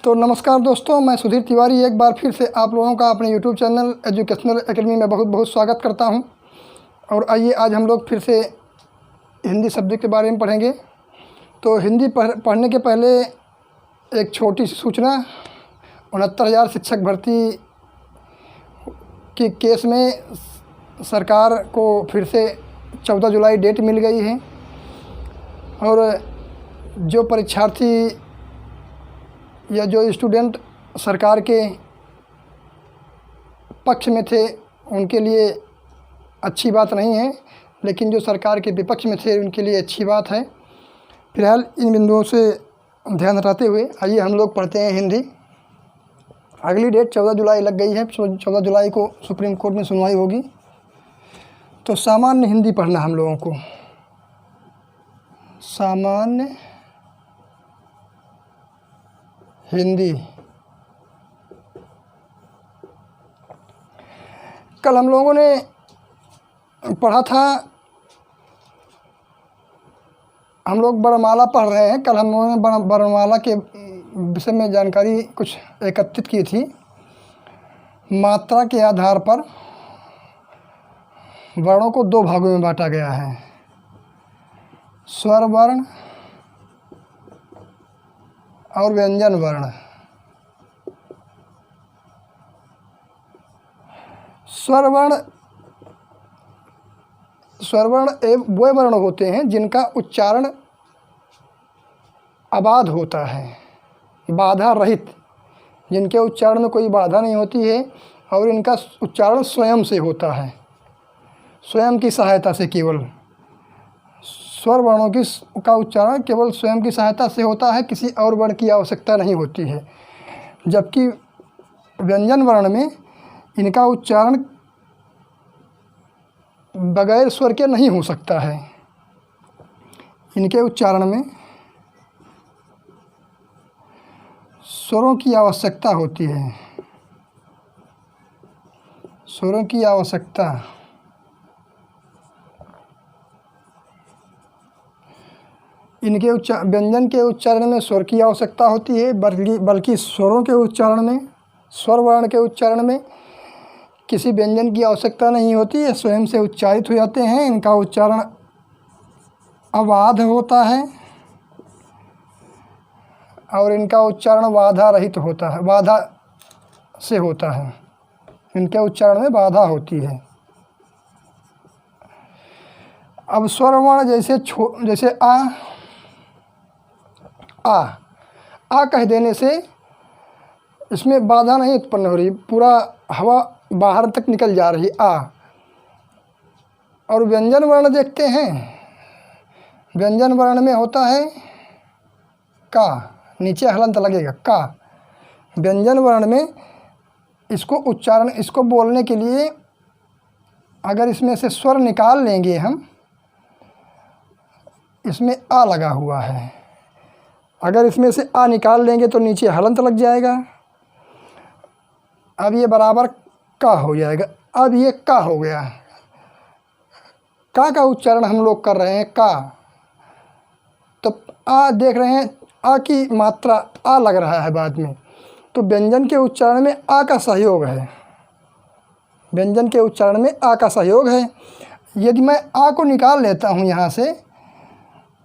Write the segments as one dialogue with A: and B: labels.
A: तो नमस्कार दोस्तों, मैं सुधीर तिवारी एक बार फिर से आप लोगों का अपने YouTube चैनल एजुकेशनल एकेडमी में बहुत बहुत स्वागत करता हूं। और आइए आज हम लोग फिर से हिंदी सब्जेक्ट के बारे में पढ़ेंगे। तो हिंदी पढ़ने के पहले एक छोटी सी सूचना। 69,000 शिक्षक भर्ती के केस में सरकार को फिर से 14 जुलाई डेट मिल गई है। और जो परीक्षार्थी या जो स्टूडेंट सरकार के पक्ष में थे उनके लिए अच्छी बात नहीं है, लेकिन जो सरकार के विपक्ष में थे उनके लिए अच्छी बात है। फिलहाल इन बिंदुओं से ध्यान हटाते हुए आइए हम लोग पढ़ते हैं हिंदी। अगली डेट 14 जुलाई लग गई है। 14 जुलाई को सुप्रीम कोर्ट में सुनवाई होगी। तो सामान्य हिंदी पढ़ना हम लोगों को। सामान्य हिंदी। कल हम लोगों ने पढ़ा था, हम लोग वर्णमाला पढ़ रहे हैं। कल हम लोगों ने वर्णमाला के विषय में जानकारी कुछ एकत्रित की थी। मात्रा के आधार पर वर्णों को दो भागों में बांटा गया है, स्वर वर्ण और व्यंजन वर्ण। स्वर वर्ण वे वर्ण होते हैं जिनका उच्चारण अबाध होता है, बाधा रहित, जिनके उच्चारण में कोई बाधा नहीं होती है और इनका उच्चारण स्वयं से होता है, स्वयं की सहायता से। केवल स्वर वर्णों का उच्चारण केवल स्वयं की सहायता से होता है, किसी और वर्ण की आवश्यकता नहीं होती है। जबकि व्यंजन वर्ण में इनका उच्चारण बगैर स्वर के नहीं हो सकता है। इनके उच्चारण में स्वरों की आवश्यकता होती है, स्वरों की आवश्यकता। इनके व्यंजन के उच्चारण में स्वर की आवश्यकता होती है, बल्कि स्वरों के उच्चारण में, स्वर वर्ण के उच्चारण में किसी व्यंजन की आवश्यकता नहीं होती है, स्वयं से उच्चारित हो जाते हैं। इनका उच्चारण अबाध होता है और इनका उच्चारण बाधा रहित होता है, बाधा से होता है। इनके उच्चारण में बाधा होती है। अब स्वर वर्ण जैसे आ कह देने से इसमें बाधा नहीं उत्पन्न हो रही, पूरा हवा बाहर तक निकल जा रही आ। और व्यंजन वर्ण देखते हैं, व्यंजन वर्ण में होता है का, नीचे हलंत लगेगा का। व्यंजन वर्ण में इसको बोलने के लिए अगर इसमें से स्वर निकाल लेंगे हम, इसमें आ लगा हुआ है, अगर इसमें से आ निकाल लेंगे तो नीचे हलंत लग जाएगा। अब ये बराबर का हो जाएगा। अब ये का हो गया। का उच्चारण हम लोग कर रहे हैं का, तो आ देख रहे हैं, आ की मात्रा आ लग रहा है बाद में, तो व्यंजन के उच्चारण में आ का सहयोग है। व्यंजन के उच्चारण में आ का सहयोग है। यदि मैं आ को निकाल लेता हूँ यहाँ से,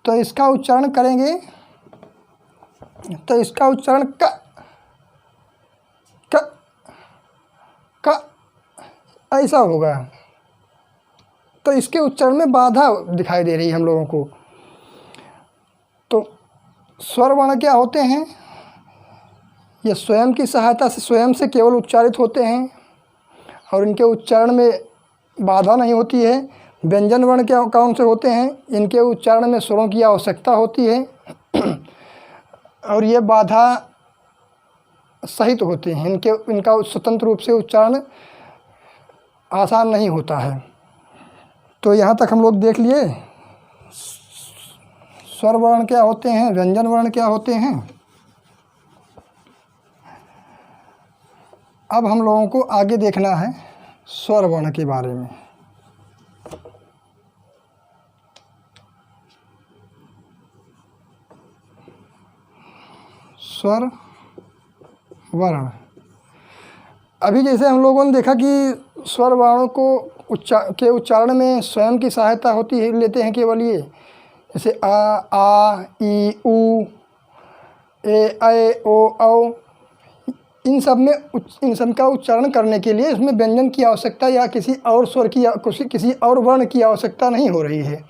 A: तो इसका उच्चारण करेंगे, तो इसका उच्चारण क ऐसा होगा। तो इसके उच्चारण में बाधा दिखाई दे रही है हम लोगों को। तो स्वर वर्ण क्या होते हैं? ये स्वयं की सहायता से, स्वयं से केवल उच्चारित होते हैं और इनके उच्चारण में बाधा नहीं होती है। व्यंजन वर्ण क्या कौन से होते हैं? इनके उच्चारण में स्वरों की आवश्यकता होती है और ये बाधा सहित होते हैं। इनका स्वतंत्र रूप से उच्चारण आसान नहीं होता है। तो यहाँ तक हम लोग देख लिए स्वर वर्ण क्या होते हैं, व्यंजन वर्ण क्या होते हैं। अब हम लोगों को आगे देखना है स्वर वर्ण के बारे में। स्वर वर्ण। अभी जैसे हम लोगों ने देखा कि स्वर वर्णों को उच्चारण में स्वयं की सहायता होती है, लेते हैं केवल ये, जैसे आ ई उ ए ऐ ओ औ, इन सब का उच्चारण करने के लिए इसमें व्यंजन की आवश्यकता या किसी और स्वर की या किसी और वर्ण की आवश्यकता नहीं हो रही है,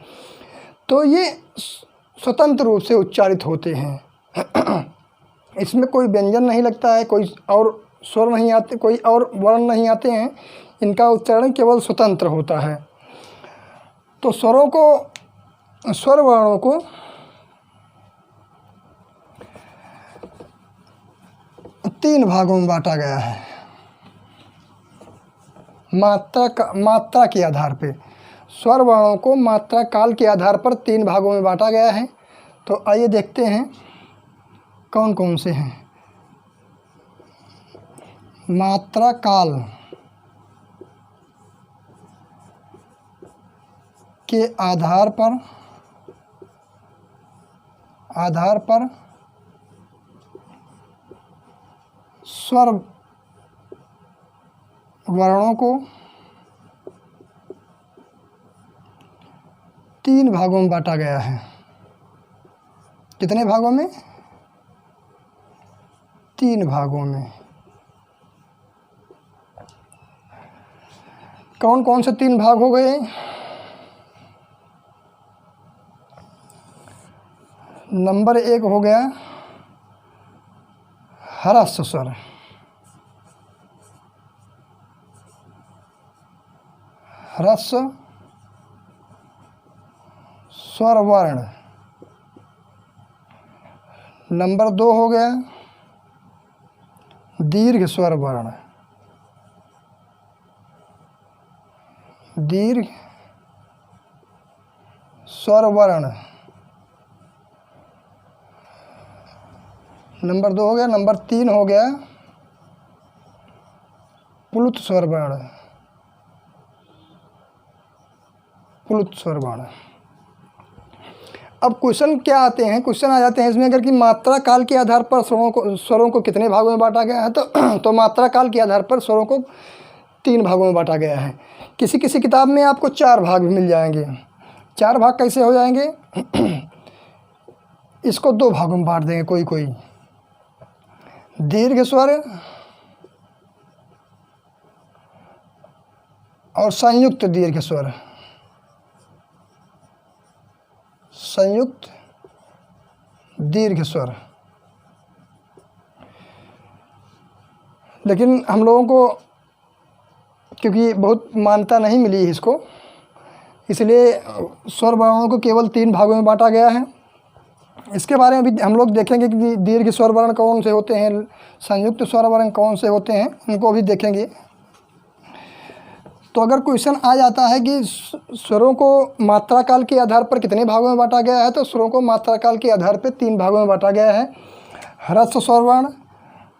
A: तो ये स्वतंत्र रूप से उच्चारित होते हैं। इसमें कोई व्यंजन नहीं लगता है, कोई और स्वर नहीं आते, कोई और वर्ण नहीं आते हैं, इनका उच्चारण केवल स्वतंत्र होता है। तो स्वर वर्णों को तीन भागों में बांटा गया है मात्रा के आधार पे। स्वर वर्णों को मात्रा काल के आधार पर तीन भागों में बांटा गया है। तो आइए देखते हैं कौन कौन से हैं। मात्रा काल के आधार पर स्वर वर्णों को तीन भागों में बांटा गया है। कितने भागों में? तीन भागों में। कौन कौन से तीन भाग हो गए? नंबर 1 हो गया ह्रस्व स्वर, ह्रस्व स्वर वर्ण। नंबर 2 हो गया दीर्घ स्वर वर्ण, दीर्घ स्वर वर्ण। नंबर 2 हो गया। नंबर 3 हो गया प्लुत स्वर वर्ण, प्लुत स्वर वर्ण। अब क्वेश्चन क्या आते हैं? क्वेश्चन आ जाते हैं इसमें, अगर कि मात्रा काल के आधार पर स्वरों को कितने भागों में बांटा गया है, तो मात्रा काल के आधार पर स्वरों को तीन भागों में बांटा गया है। किसी किसी किताब में आपको 4 भाग भी मिल जाएंगे। 4 भाग कैसे हो जाएंगे? इसको 2 भागों में बांट देंगे कोई कोई। दीर्घ स्वर और संयुक्त दीर्घ स्वर, संयुक्त दीर्घ स्वर। लेकिन हम लोगों को क्योंकि बहुत मान्यता नहीं मिली इसको, इसलिए स्वर वर्णों को केवल 3 भागों में बांटा गया है। इसके बारे में भी हम लोग देखेंगे कि दीर्घ स्वर वर्ण कौन से होते हैं, संयुक्त स्वर वर्ण कौन से होते हैं, उनको भी देखेंगे। तो अगर क्वेश्चन आ जाता है कि स्वरों को मात्रा काल के आधार पर कितने भागों में बांटा गया है, तो स्वरों को मात्रा काल के आधार पर 3 भागों में बांटा गया है। ह्रस्व स्वर वर्ण,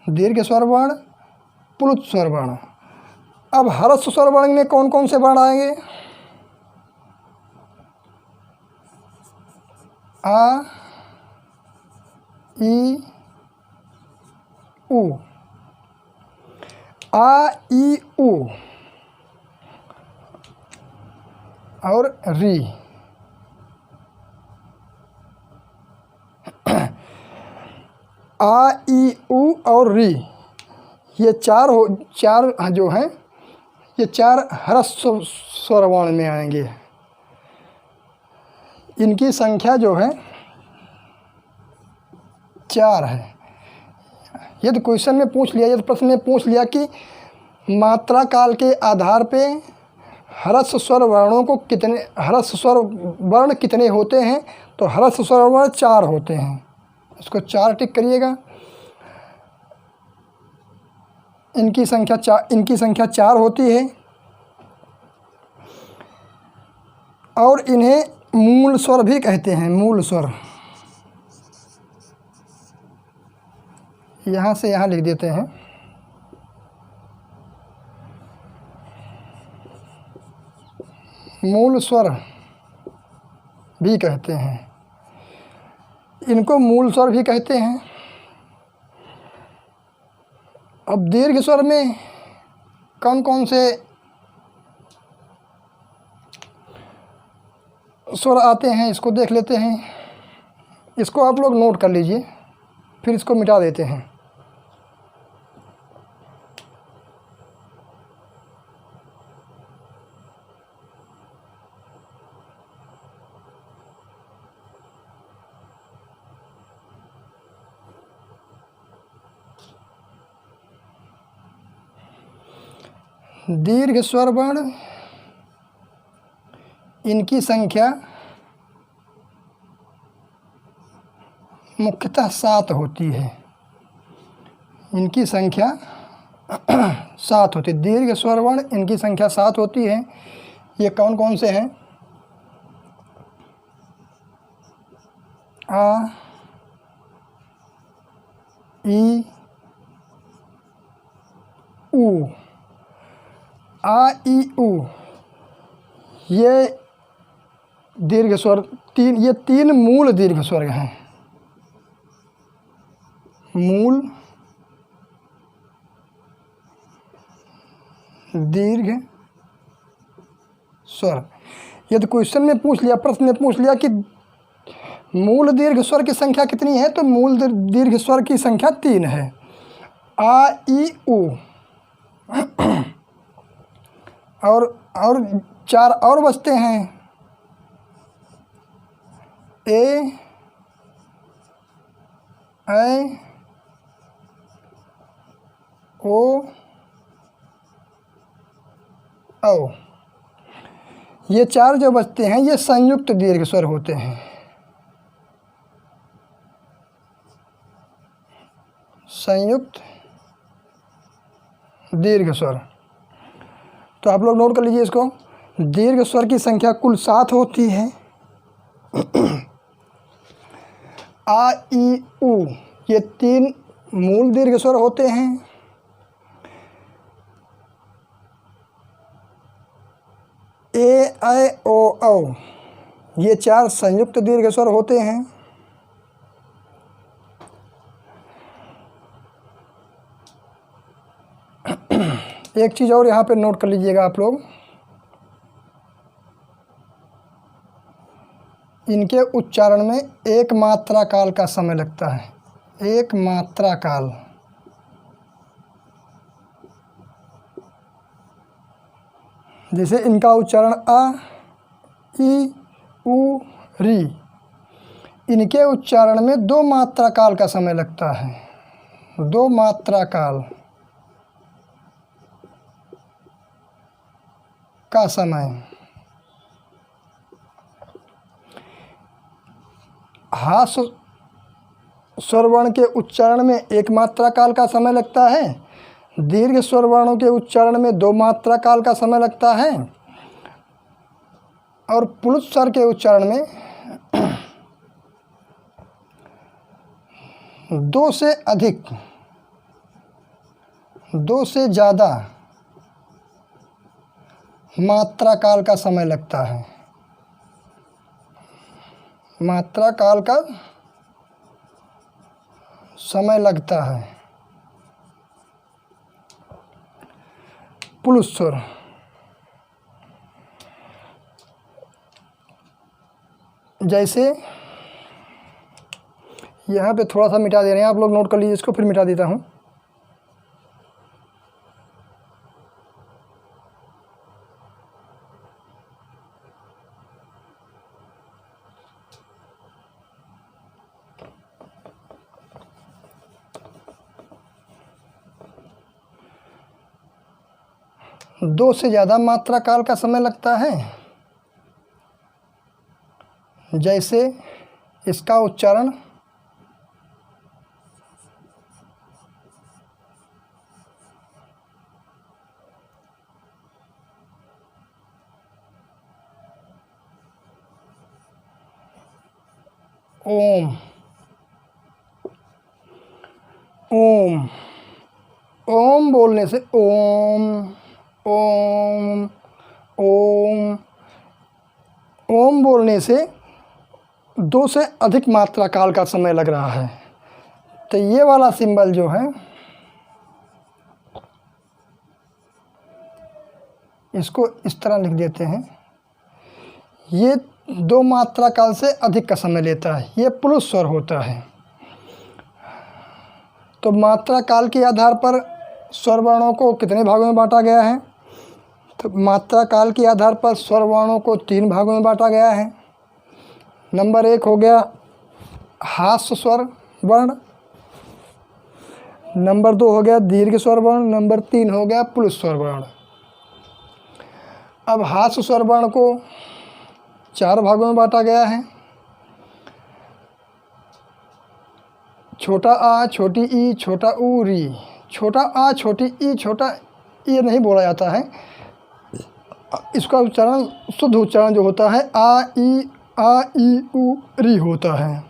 A: दीर्घ स्वर वर्ण, प्लुत स्वर वर्ण। अब ह्रस्व स्वर वर्ण में कौन कौन से वर्ण आएंगे? आ ई उ, आ ई उ और री। आ ई उ और री, ये चार जो हैं, ये 4 ह्रस्व स्वर वर्ण में आएंगे। इनकी संख्या जो है 4 है। यदि क्वेश्चन में पूछ लिया, यदि प्रश्न में पूछ लिया कि मात्रा काल के आधार पे ह्रस्व स्वर वर्णों को ह्रस्व स्वर वर्ण कितने होते हैं, तो ह्रस्व स्वर वर्ण 4 होते हैं। इसको 4 टिक करिएगा। इनकी संख्या 4 होती है और इन्हें मूल स्वर भी कहते हैं। मूल स्वर, यहाँ से यहाँ लिख देते हैं। मूल स्वर भी कहते हैं, इनको मूल स्वर भी कहते हैं। अब दीर्घ स्वर में कौन कौन से स्वर आते हैं इसको देख लेते हैं। इसको आप लोग नोट कर लीजिए, फिर इसको मिटा देते हैं। दीर्घ स्वर वर्ण, इनकी संख्या मुख्यतः 7 होती है। इनकी संख्या 7 होती है। दीर्घ स्वर वर्ण इनकी संख्या 7 होती है। ये कौन कौन से हैं? आ, ई, ऊ। आ, ई, ऊ ये दीर्घ स्वर ये 3 मूल दीर्घ स्वर हैं। मूल दीर्घ स्वर। यदि क्वेश्चन में पूछ लिया, प्रश्न में पूछ लिया कि मूल दीर्घ स्वर की संख्या कितनी है, तो मूल दीर्घ स्वर की संख्या 3 है। आ, ई, ऊ और 4 और बचते हैं। ए, ऐ, ओ, औ। ये 4 जो बचते हैं ये संयुक्त दीर्घ स्वर होते हैं। संयुक्त दीर्घ स्वर। तो आप लोग नोट कर लीजिए इसको। दीर्घ स्वर की संख्या कुल 7 होती है। आ, ई, ऊ ये 3 मूल दीर्घ स्वर होते हैं। ए, ऐ, ओ, औ ये 4 संयुक्त दीर्घ स्वर होते हैं। एक चीज़ और यहाँ पे नोट कर लीजिएगा आप लोग, इनके उच्चारण में 1 मात्रा काल का समय लगता है। 1 मात्रा काल। जैसे इनका उच्चारण आ, ई, ऊ, री, इनके उच्चारण में 2 मात्रा काल का समय लगता है। 2 मात्रा काल का समय। हास स्वर वर्ण के उच्चारण में 1 मात्रा काल का समय लगता है। दीर्घ स्वर वर्णों के उच्चारण में 2 मात्रा काल का समय लगता है। और पुरुष स्वर के उच्चारण में 2 से अधिक, 2 से ज़्यादा मात्रा काल का समय लगता है। मात्रा काल का समय लगता है। पुरुष स्वर। जैसे यहाँ पे थोड़ा सा मिटा दे रहे हैं, आप लोग नोट कर लीजिए इसको, फिर मिटा देता हूँ। दो से ज़्यादा मात्रा काल का समय लगता है। जैसे इसका उच्चारण ओम, ओम, ओम बोलने से ओम, ओम, ओम, ओम बोलने से 2 से अधिक मात्रा काल का समय लग रहा है। तो ये वाला सिंबल जो है इसको इस तरह लिख देते हैं। ये 2 मात्रा काल से अधिक का समय लेता है, ये पुरुष स्वर होता है। तो मात्रा काल के आधार पर स्वर वर्णों को कितने भागों में बांटा गया है? तो मात्रा काल के आधार पर स्वर वर्णों को 3 भागों में बांटा गया है। नंबर 1 हो गया हास्य स्वर वर्ण, नंबर 2 हो गया दीर्घ स्वर वर्ण, नंबर 3 हो गया पुरुष स्वर वर्ण। अब हास्य स्वर वर्ण को 4 भागों में बांटा गया है। छोटा आ, छोटी ई, छोटा ऊ, री। छोटा आ, छोटी ई, छोटा ई नहीं बोला जाता है, इसका उच्चारण, शुद्ध उच्चारण जो होता है आ ई ऊ री होता है।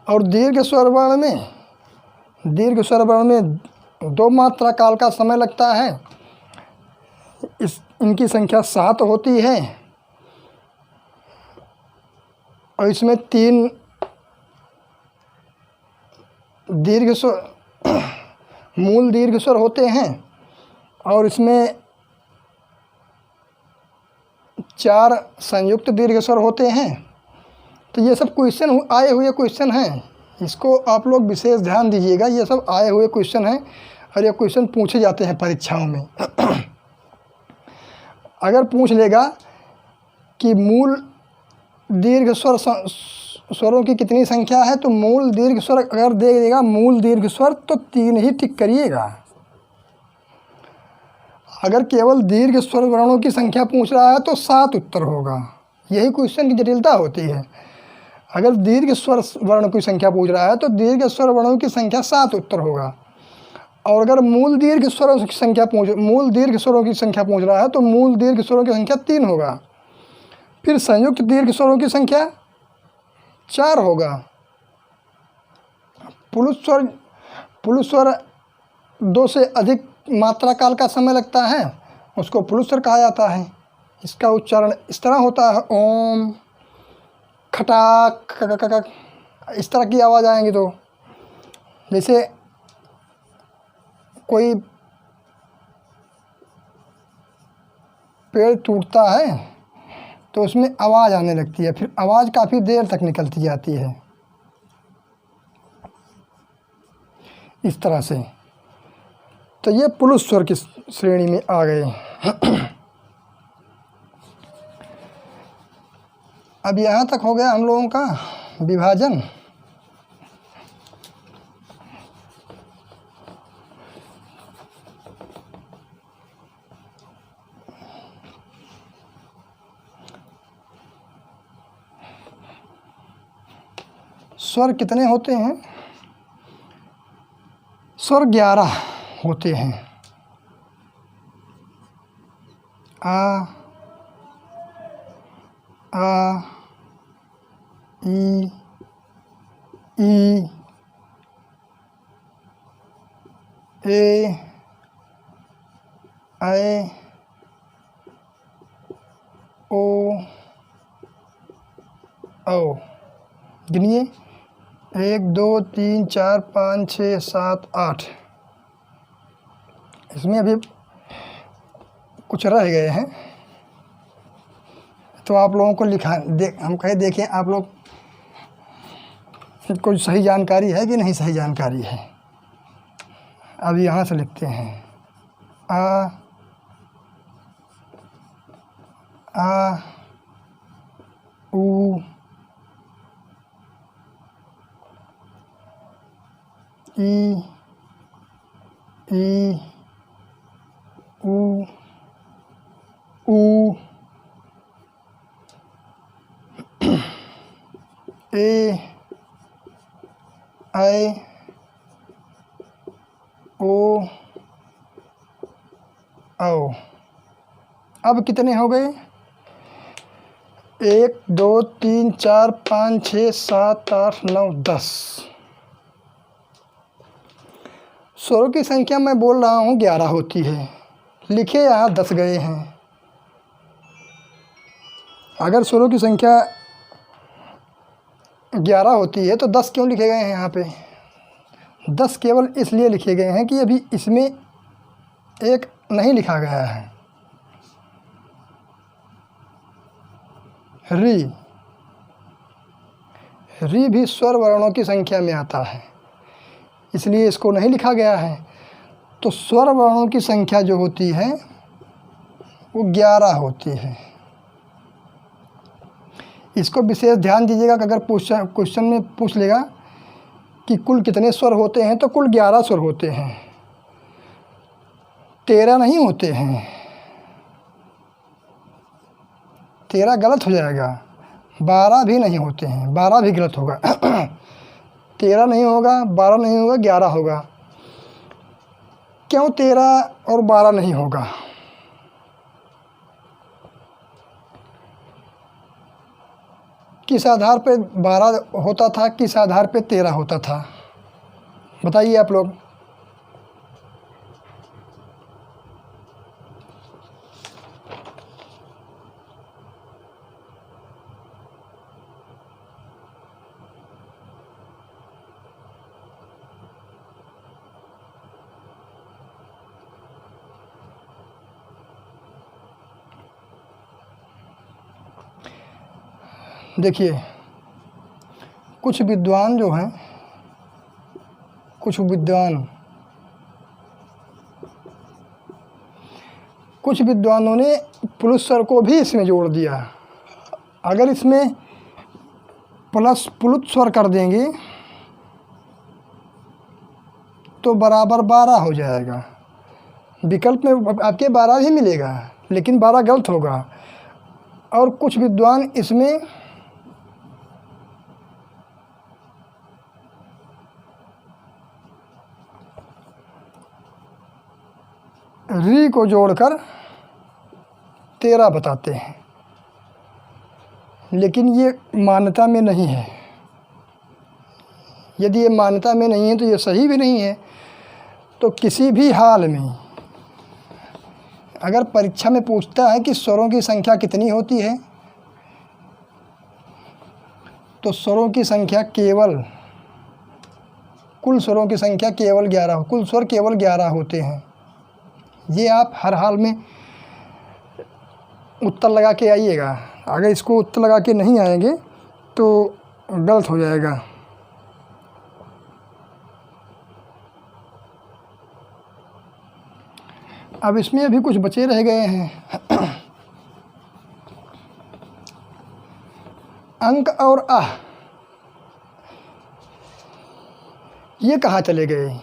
A: और दीर्घ स्वर वर्ण में 2 मात्रा काल का समय लगता है। इनकी संख्या 7 होती है और इसमें 3 दीर्घ स्वर मूल दीर्घ स्वर होते हैं और इसमें 4 संयुक्त दीर्घ स्वर होते हैं। तो ये सब क्वेश्चन आए हुए क्वेश्चन हैं, इसको आप लोग विशेष ध्यान दीजिएगा। ये सब आए हुए क्वेश्चन हैं और ये क्वेश्चन पूछे जाते हैं परीक्षाओं में। अगर पूछ लेगा कि मूल दीर्घ स्वरों की कितनी संख्या है, तो मूल दीर्घ स्वर अगर दे देगा मूल दीर्घ स्वर तो 3 ही टिक करिएगा। अगर केवल दीर्घ स्वर वर्णों की संख्या पूछ रहा है तो 7 उत्तर होगा। यही क्वेश्चन की जटिलता होती है। अगर दीर्घ स्वर वर्ण की संख्या पूछ रहा है तो दीर्घ स्वर वर्णों की संख्या 7 उत्तर होगा। और अगर मूल दीर्घ स्वरों की संख्या पूछ रहा है तो मूल दीर्घ स्वरों की संख्या 3 होगा। फिर संयुक्त दीर्घ स्वरों की संख्या 4 होगा। पुरुष स्वर 2 से अधिक मात्रा काल का समय लगता है, उसको पुरुष स्वर कहा जाता है। इसका उच्चारण इस तरह होता है, ओम, खटाक, खक, इस तरह की आवाज़ आएंगी। तो जैसे कोई पेड़ टूटता है तो उसमें आवाज़ आने लगती है, फिर आवाज़ काफ़ी देर तक निकलती जाती है, इस तरह से। तो ये पुरुष स्वर की श्रेणी में आ गए। अब यहाँ तक हो गया हम लोगों का विभाजन। स्वर कितने होते हैं? स्वर 11 होते हैं। आ, ई, ए, ऐ, ओ, औ। गिनिए, 1 2 3 4 5 6 7 8। इसमें अभी कुछ रह गए हैं, तो आप लोगों को हम कहे देखें आप लोग कोई सही जानकारी है कि नहीं सही जानकारी है। अब यहाँ से लिखते हैं आ, ऊ, ई, ऊ, ए, ऐ, ओ, औ। अब कितने हो गए? 1 2 3 4 5 6 7 8 9 10। स्वरों की संख्या मैं बोल रहा हूँ 11 होती है, लिखे यहाँ 10 गए हैं। अगर स्वरों की संख्या 11 होती है तो 10 क्यों लिखे गए हैं यहाँ पे? 10 केवल इसलिए लिखे गए हैं कि अभी इसमें एक नहीं लिखा गया है। री, री भी स्वर वर्णों की संख्या में आता है, इसलिए इसको नहीं लिखा गया है। तो स्वर वर्णों की संख्या जो होती है वो 11 होती है। इसको विशेष ध्यान दीजिएगा कि अगर क्वेश्चन में पूछ लेगा कि कुल कितने स्वर होते हैं, तो कुल 11 स्वर होते हैं, 13 नहीं होते हैं। 13 गलत हो जाएगा, 12 भी नहीं होते हैं, 12 भी गलत होगा। 13 नहीं होगा, 12 नहीं होगा, 11 होगा। क्यों 13 और 12 नहीं होगा? किस आधार पे 12 होता था, किस आधार पे 13 होता था, बताइए आप लोग। देखिए, कुछ विद्वान जो हैं, कुछ विद्वानों ने पुरुष स्वर को भी इसमें जोड़ दिया। अगर इसमें प्लस पुलुत स्वर कर देंगे तो बराबर 12 हो जाएगा। विकल्प में आपके 12 ही मिलेगा, लेकिन 12 गलत होगा। और कुछ विद्वान इसमें री को जोड़कर 13 बताते हैं, लेकिन ये मान्यता में नहीं है। यदि ये मान्यता में नहीं है तो ये सही भी नहीं है। तो किसी भी हाल में अगर परीक्षा में पूछता है कि स्वरों की संख्या कितनी होती है, तो स्वरों की संख्या केवल, कुल स्वरों की संख्या केवल 11, कुल स्वर केवल 11 होते हैं। ये आप हर हाल में उत्तर लगा के आइएगा। अगर इसको उत्तर लगा के नहीं आएंगे तो गलत हो जाएगा। अब इसमें अभी कुछ बचे रह गए हैं। अंक और आह, ये कहाँ चले गए?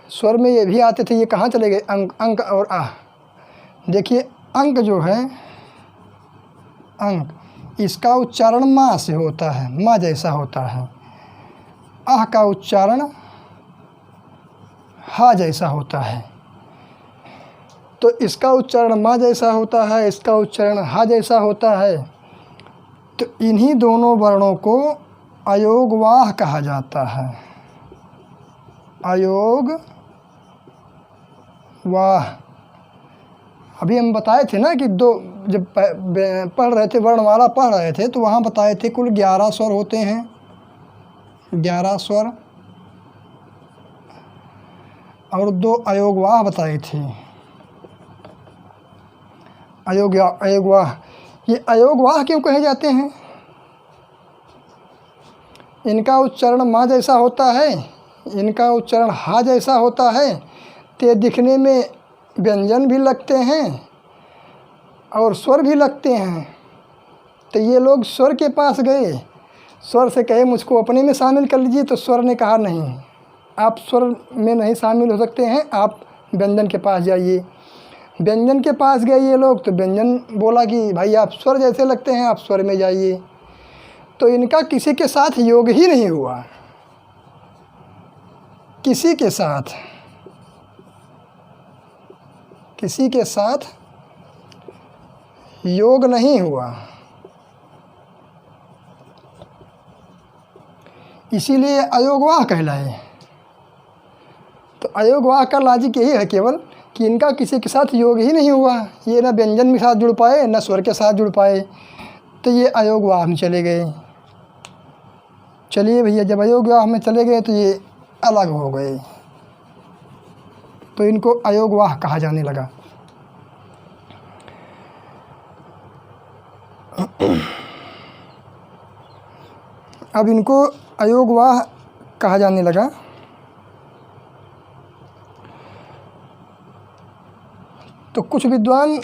A: स्वर में ये भी आते थे, ये कहाँ चले गए? अंक और आह। देखिए, अंक जो है, अंक, इसका उच्चारण माँ से होता है, माँ जैसा होता है। आह का उच्चारण हा जैसा होता है। तो इसका उच्चारण माँ जैसा होता है, इसका उच्चारण हा जैसा होता है। तो इन्हीं दोनों वर्णों को अयोगवाह कहा जाता है। अयोग वाह। अभी हम बताए थे ना कि दो, जब पढ़ रहे थे, वर्णमाला पढ़ रहे थे, तो वहाँ बताए थे कुल 11 स्वर होते हैं, 11 स्वर, और 2 अयोगवाह बताए थे। अयोगवाह, ये अयोगवाह क्यों कहे जाते हैं? इनका उच्चारण माँ जैसा होता है, इनका उच्चारण हा जैसा होता है। ते दिखने में व्यंजन भी लगते हैं और स्वर भी लगते हैं। तो ये लोग स्वर के पास गए, स्वर से कहे मुझको अपने में शामिल कर लीजिए, तो स्वर ने कहा नहीं, आप स्वर में नहीं शामिल हो सकते हैं, आप व्यंजन के पास जाइए। व्यंजन के पास गए ये लोग, तो व्यंजन बोला कि भाई आप स्वर जैसे लगते हैं, आप स्वर में जाइए। तो इनका किसी के साथ योग ही नहीं हुआ, किसी के साथ योग नहीं हुआ। इसीलिए अयोगवाह कहलाए। तो अयोगवाह का लॉजिक यही है केवल कि इनका किसी के साथ योग ही नहीं हुआ। ये ना व्यंजन के साथ जुड़ पाए, ना स्वर के साथ जुड़ पाए, तो ये अयोगवाह में चले गए। चलिए भैया, जब अयोगवाह में चले गए तो ये अलग हो गए। तो इनको अयोगवाह कहा जाने लगा। अब इनको अयोगवाह कहा जाने लगा। तो कुछ विद्वान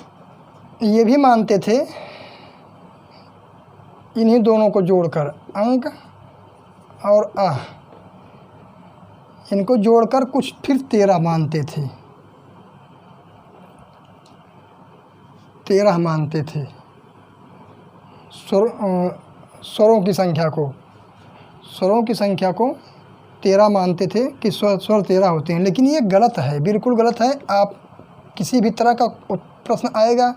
A: ये भी मानते थे इन्हीं दोनों को जोड़कर, अंक और अ, इनको जोड़कर कुछ फिर 13 मानते थे, 13 मानते थे स्वरों की संख्या को। स्वरों की संख्या को 13 मानते थे कि स्वर 13 होते हैं, लेकिन ये गलत है, बिल्कुल गलत है। आप किसी भी तरह का प्रश्न आएगा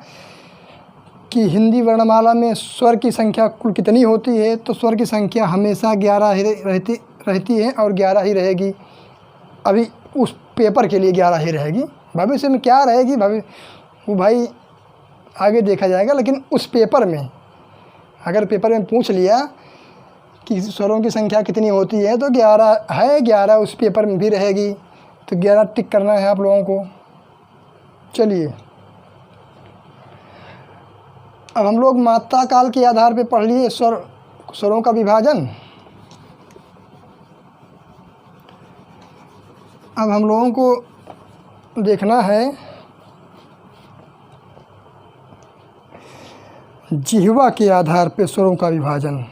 A: कि हिंदी वर्णमाला में स्वर की संख्या कुल कितनी होती है, तो स्वर की संख्या हमेशा 11 ही रहती है और 11 ही रहेगी। अभी उस पेपर के लिए 11 ही रहेगी, भविष्य में क्या रहेगी वो भाई आगे देखा जाएगा। लेकिन उस पेपर में अगर पेपर में पूछ लिया कि स्वरों की संख्या कितनी होती है, तो 11 है, 11 उस पेपर में भी रहेगी। तो 11 टिक करना है आप लोगों को। चलिए, अब हम लोग मात्रा काल के आधार पे पढ़ लिए स्वरों का विभाजन। अब हम लोगों को देखना है जिह्वा के आधार पे स्वरों का विभाजन।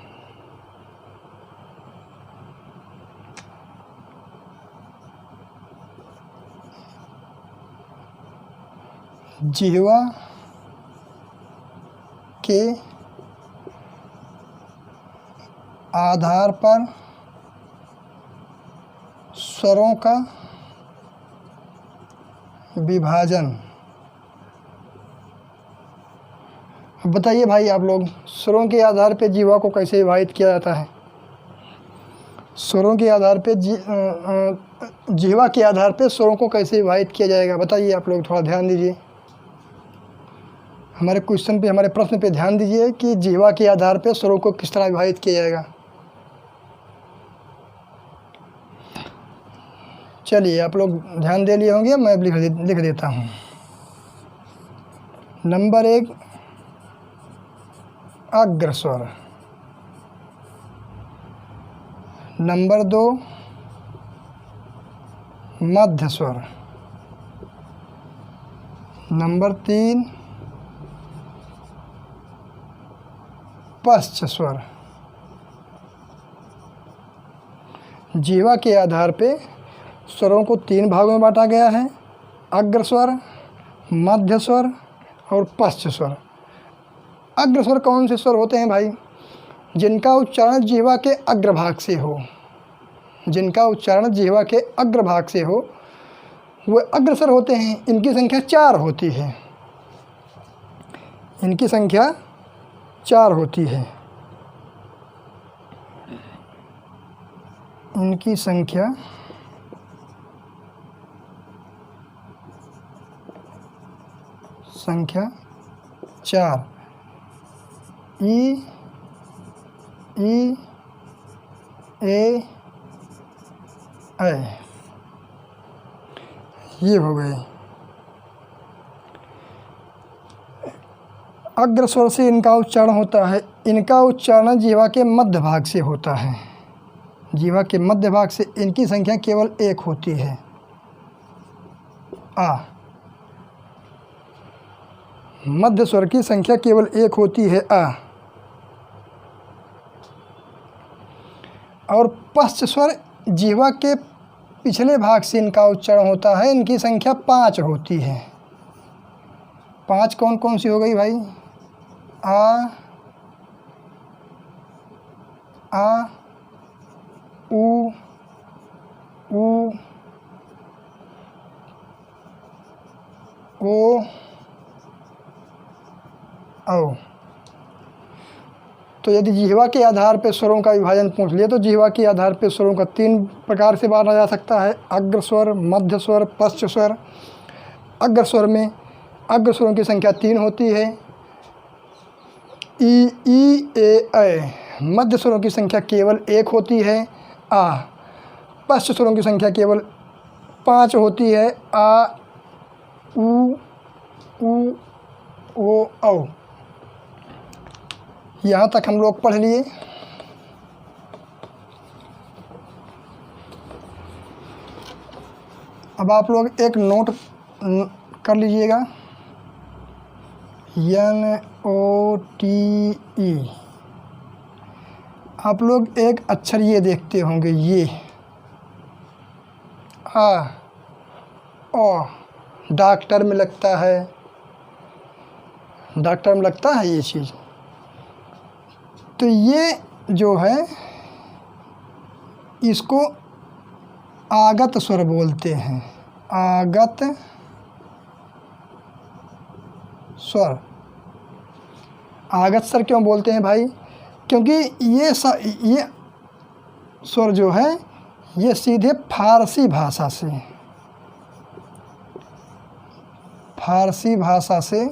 A: जिह्वा के आधार पर स्वरों का विभाजन। बताइए भाई आप लोग, स्वरों के आधार पे जिह्वा को कैसे विभाजित किया जाता है? स्वरों के आधार पे जिह्वा के आधार पे स्वरों को कैसे विभाजित किया जाएगा? बताइए आप लोग, थोड़ा ध्यान दीजिए हमारे क्वेश्चन पे, हमारे प्रश्न पे ध्यान दीजिए कि जिह्वा के आधार पे स्वरों को किस तरह विभाजित किया जाएगा। चलिए, आप लोग ध्यान दे लिए होंगे, मैं लिख देता हूँ। नंबर 1 अग्रस्वर, नंबर 2 मध्य स्वर, नंबर 3 पश्च स्वर। जिह्वा के आधार पे स्वरों को 3 भागों में बांटा गया है, अग्रस्वर, मध्य स्वर और पश्च स्वर। अग्रस्वर कौन से स्वर होते हैं भाई? जिनका उच्चारण जिह्वा के अग्रभाग से हो, जिनका उच्चारण जिह्वा के अग्रभाग से हो वो अग्रस्वर होते हैं। इनकी संख्या 4 होती है, इनकी संख्या 4 होती है। इनकी संख्या संख्या 4। ई, ए, ऐ, ये हो गए। अग्रस्वर से इनका उच्चारण होता है, इनका उच्चारण जिह्वा के मध्य भाग से होता है। जिह्वा के मध्य भाग से इनकी संख्या केवल 1 होती है, आ। मध्य स्वर की संख्या केवल 1 होती है, आ। और पश्च स्वर जिह्वा के पिछले भाग से इनका उच्चारण होता है, इनकी संख्या 5 होती है। 5 कौन कौन सी हो गई भाई? आ, उ, ओ, औ। तो यदि जिह्वा के आधार पर स्वरों का विभाजन पूछ लिया तो जिह्वा के आधार पर स्वरों का 3 प्रकार से बांटा जा सकता है, अग्रस्वर, मध्य स्वर, पश्च स्वर। अग्रस्वर में अग्रस्वरों की संख्या 3 होती है, ई, ए, ऐ। मध्य स्वरों की संख्या केवल 1 होती है, आ। पश्च स्वरों की संख्या केवल 5 होती है आ, उ, ओ, औ। यहाँ तक हम लोग पढ़ लिए। अब आप लोग एक नोट कर लीजिएगा, NOTE। आप लोग एक अक्षर ये देखते होंगे, ये आ, ओ, डॉक्टर में लगता है, डॉक्टर में लगता है ये चीज़। तो ये जो है इसको आगत स्वर बोलते हैं, आगत स्वर। आगत स्वर क्यों बोलते हैं भाई? क्योंकि ये स्वर जो है ये सीधे फारसी भाषा से, फारसी भाषा से,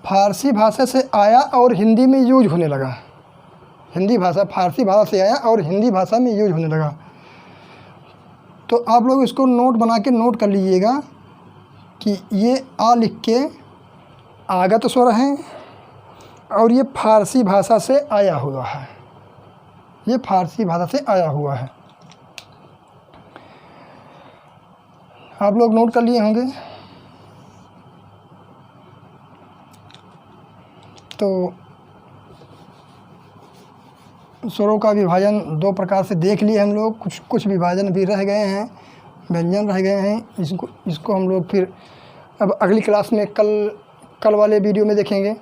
A: फारसी भाषा से आया और हिंदी में यूज होने लगा। हिंदी भाषा फारसी भाषा से आया और हिंदी भाषा में यूज होने लगा। तो आप लोग इसको नोट बना के नोट कर लीजिएगा कि ये आ लिख के आगत स्वर हैं और ये फारसी भाषा से आया हुआ है, ये फारसी भाषा से आया हुआ है। आप लोग नोट कर लिए होंगे। तो स्वरों का विभाजन 2 प्रकार से देख लिए हम लोग। कुछ विभाजन भी रह गए हैं, व्यंजन रह गए हैं। इसको हम लोग फिर अब अगली क्लास में कल वाले वीडियो में देखेंगे।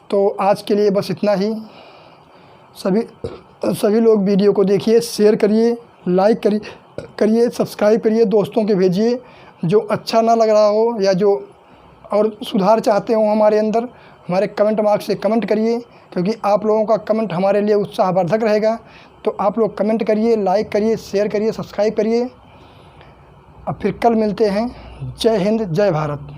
A: तो आज के लिए बस इतना ही। सभी लोग वीडियो को देखिए, शेयर करिए, लाइक करिए, सब्सक्राइब करिए, दोस्तों के भेजिए। जो अच्छा ना लग रहा हो या जो और सुधार चाहते हो हमारे अंदर, हमारे कमेंट बॉक्स से कमेंट करिए, क्योंकि आप लोगों का कमेंट हमारे लिए उत्साहवर्धक रहेगा। तो आप लोग कमेंट करिए, लाइक करिए, शेयर करिए, सब्सक्राइब करिए। अब फिर कल मिलते हैं। जय हिंद, जय भारत।